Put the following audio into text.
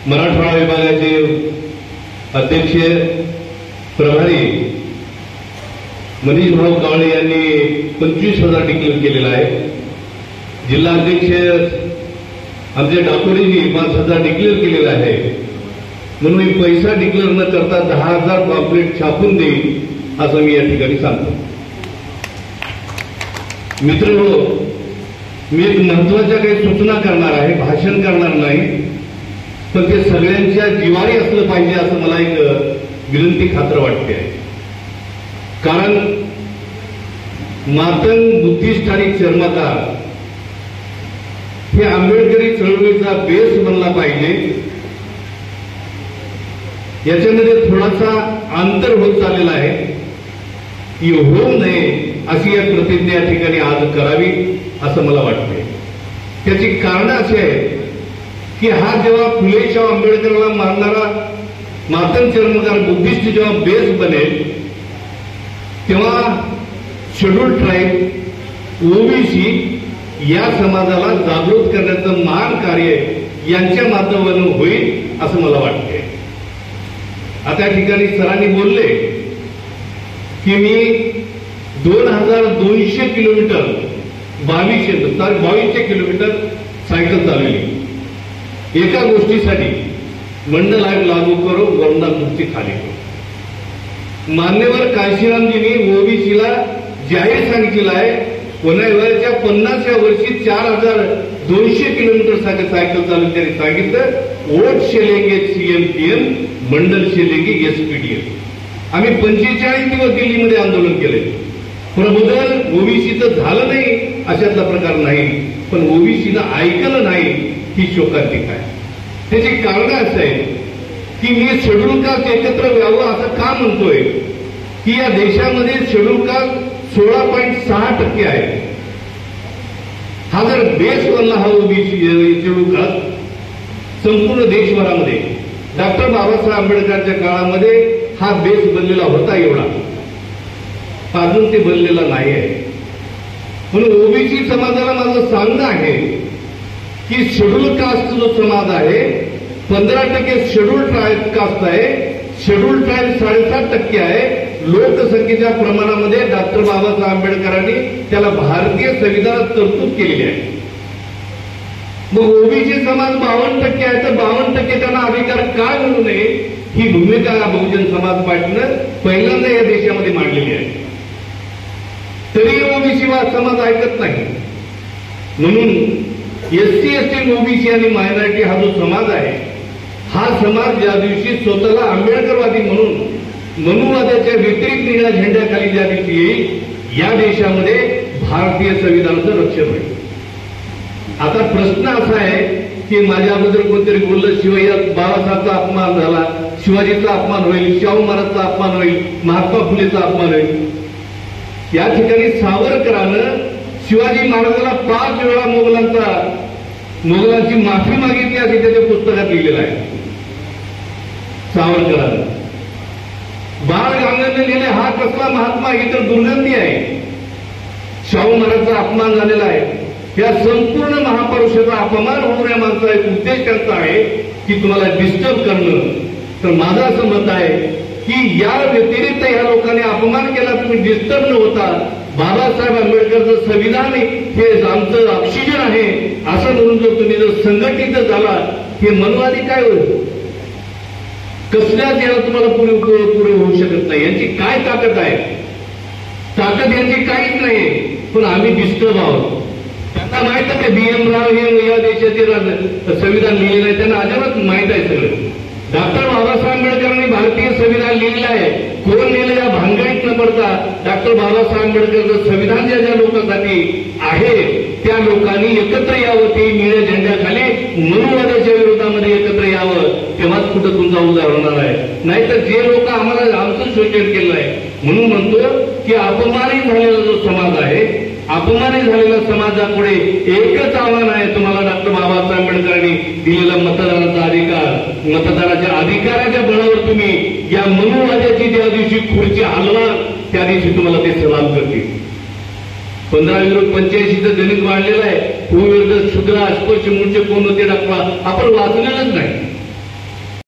मराठवाडा विभागाचे अध्यक्ष प्रभारी मनीष भाऊ कावळे यांनी 25,000 डिक्लेअर केलेला आहे. जिल्हा अध्यक्ष आमचे डाकोरेंनी 5,000 डिक्लेअर केलेला आहे. म्हणून मी पैसा डिक्लेअर न करता 10,000 पॉम्पलेट छापून देईन असं मी या ठिकाणी सांगतो. मित्रांनो, मी एक महत्वाच्या काही सूचना करणार आहे, भाषण करणार नाही, पण ते सगळ्यांच्या जिवारी असलं पाहिजे असं मला एक विनंती खातर वाटते आहे. कारण मातंग बुद्धिस्ट आणि चर्मकार हे आंबेडकरी चळवळीचा बेस बनला पाहिजे. याच्यामध्ये थोडासा अंतर होत चाललेला आहे, की होऊ नये अशी एक प्रतिज्ञा या ठिकाणी आज करावी असं मला वाटते. त्याची कारण अशी आहेत की हा जेव्हा फुले शाहू आंबेडकरला मानणारा मातंग चर्मकार बुद्धिस्ट जेव्हा बेस बनेल तेव्हा शेड्यूल ट्राईब ओबीसी या समाजाला जागृत करण्याचं महान कार्य यांच्या माध्यमातून होईल असं मला वाटते. आता या ठिकाणी सरांनी बोलले की मी 2,200 किलोमीटर 2200 किलोमीटर सायकल चालवली एका गोष्टीसाठी, मंडल आयोग लागू करो वरना मुक्ती खाली करो. मान्यवर काशीरामजींनी ओबीसीला जाहीर सांगितलेलं आहे, वयाच्या 50व्या वर्षी 4,200 किलोमीटर सायकल चालवून त्यांनी सांगितलं, वोट शेलेंगे सीएम पीएम, मंडल शेलेंगे एसपीडीएम. आम्ही 45 दिवस दिल्लीमध्ये आंदोलन केले, प्रबोधन ओबीसीचं झालं नाही अशातला प्रकार नाही, पण ओबीसीनं ऐकलं नाही ही शोकांतिक आहे. त्याची कारण असं आहे की मी शेड्यूल कास्ट एकत्र व्हावं असं का म्हणतोय की या देशामध्ये शेड्यूल कास्ट 16.6% आहे. हा जर बेस बनला हा ओबीसी शेड्यूल कास्ट संपूर्ण देशभरामध्ये डॉक्टर बाबासाहेब आंबेडकरच्या काळामध्ये हा बेस बनलेला होता एवढा, अजून ते बनलेला नाही आहे. म्हणून ओबीसी समाजाला माझं सांगणं आहे की शेड्यूल कास्ट जो समाज आहे 15% शेड्यूल ट्राईब कास्ट आहे, शेड्यूल ट्राईब 7.5% आहे. लोकसंख्येच्या प्रमाणामध्ये डॉक्टर बाबासाहेब आंबेडकरांनी त्याला भारतीय संविधानात तरतूद केलेली आहे. मग ओबीसी समाज 52% आहे तर 52% त्यांना अधिकार का मिळू नये ही भूमिका बहुजन समाज पार्टीनं पहिल्यांदा या देशामध्ये मांडलेली आहे. तरी ओबीसी समाज ऐकत नाही. म्हणून एससी एसटी ओबीसी आणि मायनॉरिटी हा जो समाज आहे हा समाज ज्या दिवशी स्वतःला आंबेडकरवादी म्हणून मनुवादाच्या व्यतिरिक्त निळ्या झेंड्याखाली ज्या दिवशी येईल या देशामध्ये भारतीय संविधानाचं रक्षण होईल. आता प्रश्न असा आहे की माझ्या अगोदर कोणतरी बोललं शिवाजी बाळासाहेबचा अपमान झाला, शिवाजीचा अपमान होईल, शाहू महाराजचा अपमान होईल, महात्मा फुलेचा अपमान होईल. या ठिकाणी सावरकरानं शिवाजी महाराजाला 5 वेळा मोगलांची माफी मागितली असे त्याच्या पुस्तकात लिहिलेलं आहे. सावरकरानं बाळ गंगाधर लिहिले हा कसला महात्मा ही तर दुर्गंधी आहे. शाहू महाराजचा अपमान झालेला आहे. या संपूर्ण महापुरुषाचा अपमान होणाऱ्या माणसाचा एक उद्देश त्यांचा आहे की तुम्हाला डिस्टर्ब करणं. तर माझं असं मत आहे की या व्यतिरिक्त या लोकांनी अपमान केला, तुम्ही डिस्टर्ब न होता बाबासाहेब आंबेडकरचं संविधान हे आमचं ऑक्सिजन आहे असं म्हणून जर तुम्ही जर संघटित झाला हे मनवादी काय होईल? कसल्याच याला तुम्हाला पुरे होऊ शकत नाही. यांची काय ताकद आहे? ताकद यांची काहीच नाही. पण आम्ही डिस्टर्ब आहोत. त्यांना माहित आहे BM राव हे या देशाचे संविधान लिहिलेलं आहे, त्यांना अजिबात माहित आहे सगळं. डॉक्टर बाबासाहेब आंबेडकरांनी भारतीय संविधान लिहिलेलं आहे. कोण लिहिलं या भानगडीत न पडता डॉक्टर बाबासाहेब आंबेडकरचं संविधान ज्या ज्या लोकांसाठी आहे त्या लोकांनी एकत्र यावं, ते निळ्या झेंड्याखाली मनुवादाच्या विरोधामध्ये एकत्र यावं, तेव्हाच कुठं तुमचा उद्धार होणार आहे. नाहीतर जे लोक आम्हाला आमचं शोषण केलं आहे म्हणून म्हणतो की अपमानित झालेला जो समाज आहे, अपमानित झालेल्या समाजापुढे एकच आव्हान आहे तुम्हाला, डॉक्टर बाबासाहेब आंबेडकरांनी दिलेला मतदानाचा अधिकार. मतदानाच्या अधिकाराच्या बळावर तुम्ही या मनुवादाची ज्या दिवशी खुर्ची हलवा त्या दिवशी तुम्हाला ते सलाम करतील. 15 विरुद्ध 85चं गणित वाढलेलं आहे. विरुद्ध शुद्र अस्पृश्य मूळचे कोण होते डॉक्टर आपण वाचलेलंच नाही.